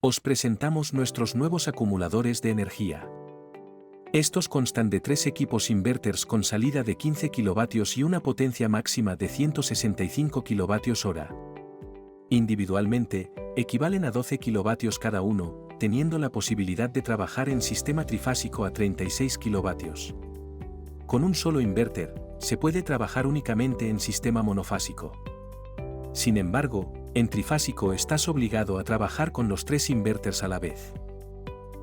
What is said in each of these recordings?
Os presentamos nuestros nuevos acumuladores de energía. Estos constan de 3 equipos inverters con salida de 15 kW y una potencia máxima de 165 kWh. Individualmente, equivalen a 12 kW cada uno, teniendo la posibilidad de trabajar en sistema trifásico a 36 kW. Con un solo inverter, se puede trabajar únicamente en sistema monofásico. Sin embargo, en trifásico estás obligado a trabajar con los 3 inverters a la vez.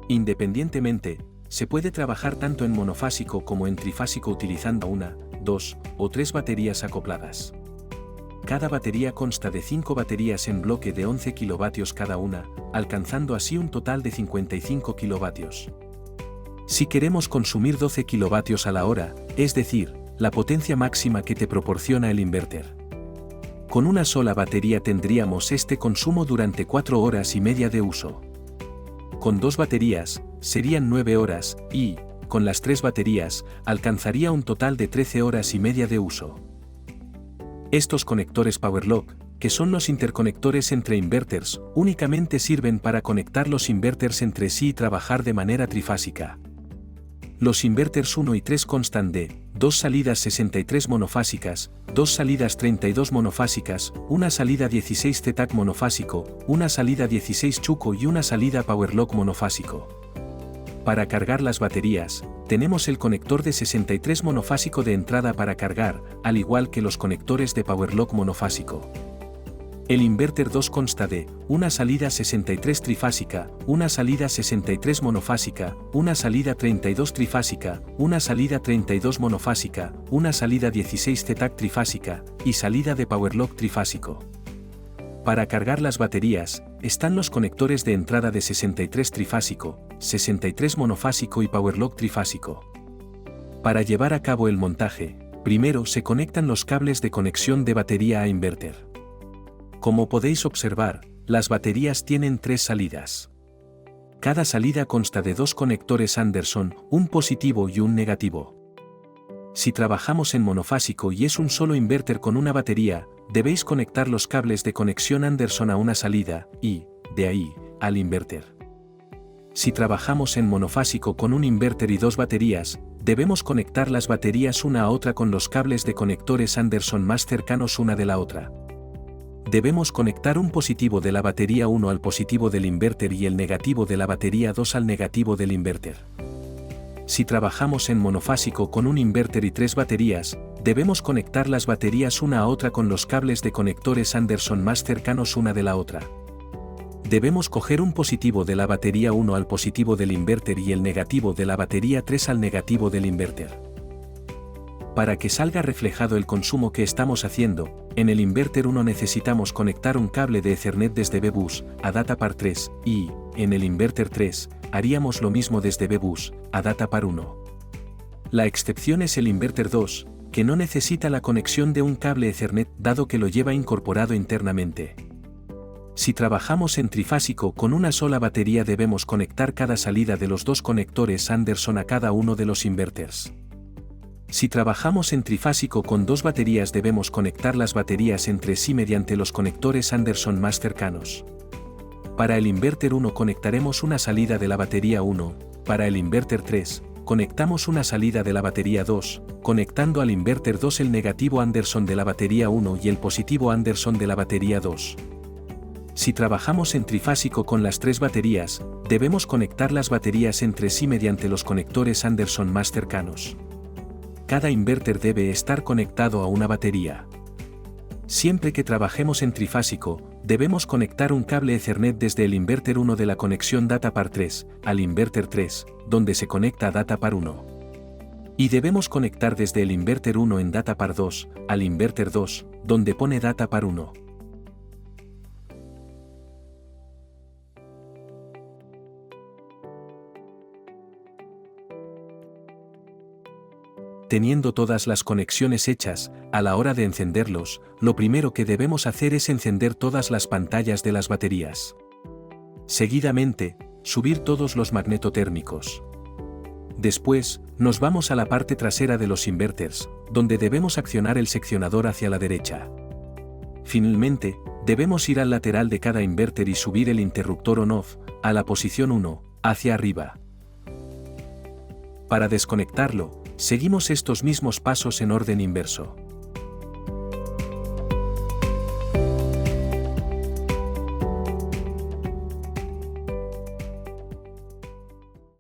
Independientemente, se puede trabajar tanto en monofásico como en trifásico utilizando una, 2 o 3 baterías acopladas. Cada batería consta de 5 baterías en bloque de 11 kW cada una, alcanzando así un total de 55 kW. Si queremos consumir 12 kW a la hora, es decir, la potencia máxima que te proporciona el inverter. Con una sola batería tendríamos este consumo durante 4 horas y media de uso. Con 2 baterías, serían 9 horas, y, con las 3 baterías, alcanzaría un total de 13 horas y media de uso. Estos conectores PowerLock, que son los interconectores entre inverters, únicamente sirven para conectar los inverters entre sí y trabajar de manera trifásica. Los inverters 1 y 3 constan de 2 salidas 63 monofásicas, 2 salidas 32 monofásicas, una salida 16 ZTAC monofásico, una salida 16 Chuco y una salida PowerLock monofásico. Para cargar las baterías, tenemos el conector de 63 monofásico de entrada para cargar, al igual que los conectores de PowerLock monofásico. El inverter 2 consta de una salida 63 trifásica, una salida 63 monofásica, una salida 32 trifásica, una salida 32 monofásica, una salida 16 ZTAC trifásica, y salida de PowerLock trifásico. Para cargar las baterías, están los conectores de entrada de 63 trifásico, 63 monofásico y PowerLock trifásico. Para llevar a cabo el montaje, primero se conectan los cables de conexión de batería a inverter. Como podéis observar, las baterías tienen 3 salidas. Cada salida consta de 2 conectores Anderson, un positivo y un negativo. Si trabajamos en monofásico y es un solo inverter con una batería, debéis conectar los cables de conexión Anderson a una salida, y, de ahí, al inverter. Si trabajamos en monofásico con un inverter y 2 baterías, debemos conectar las baterías una a otra con los cables de conectores Anderson más cercanos una de la otra. Debemos conectar un positivo de la batería 1 al positivo del inverter y el negativo de la batería 2 al negativo del inverter. Si trabajamos en monofásico con un inverter y 3 baterías, debemos conectar las baterías una a otra con los cables de conectores Anderson más cercanos una de la otra. Debemos coger un positivo de la batería 1 al positivo del inverter y el negativo de la batería 3 al negativo del inverter. Para que salga reflejado el consumo que estamos haciendo, en el inverter 1 necesitamos conectar un cable de Ethernet desde B-Bus a Datapar 3 y, en el inverter 3, haríamos lo mismo desde B-Bus a Datapar 1. La excepción es el inverter 2, que no necesita la conexión de un cable Ethernet dado que lo lleva incorporado internamente. Si trabajamos en trifásico con una sola batería debemos conectar cada salida de los 2 conectores Anderson a cada uno de los inverters. Si trabajamos en trifásico con 2 baterías debemos conectar las baterías entre sí mediante los conectores Anderson más cercanos. Para el inverter 1 conectaremos una salida de la batería 1, para el inverter 3, conectamos una salida de la batería 2, conectando al inverter 2 el negativo Anderson de la batería 1 y el positivo Anderson de la batería 2. Si trabajamos en trifásico con las 3 baterías, debemos conectar las baterías entre sí mediante los conectores Anderson más cercanos. Cada inverter debe estar conectado a una batería. Siempre que trabajemos en trifásico, debemos conectar un cable Ethernet desde el inverter 1 de la conexión Datapar 3 al inverter 3, donde se conecta a Datapar 1. Y debemos conectar desde el inverter 1 en Datapar 2 al inverter 2, donde pone Datapar 1. Teniendo todas las conexiones hechas, a la hora de encenderlos, lo primero que debemos hacer es encender todas las pantallas de las baterías. Seguidamente, subir todos los magnetotérmicos. Después, nos vamos a la parte trasera de los inverters, donde debemos accionar el seccionador hacia la derecha. Finalmente, Debemos ir al lateral de cada inverter y subir el interruptor on-off, a la posición 1, hacia arriba. Para desconectarlo, seguimos estos mismos pasos en orden inverso.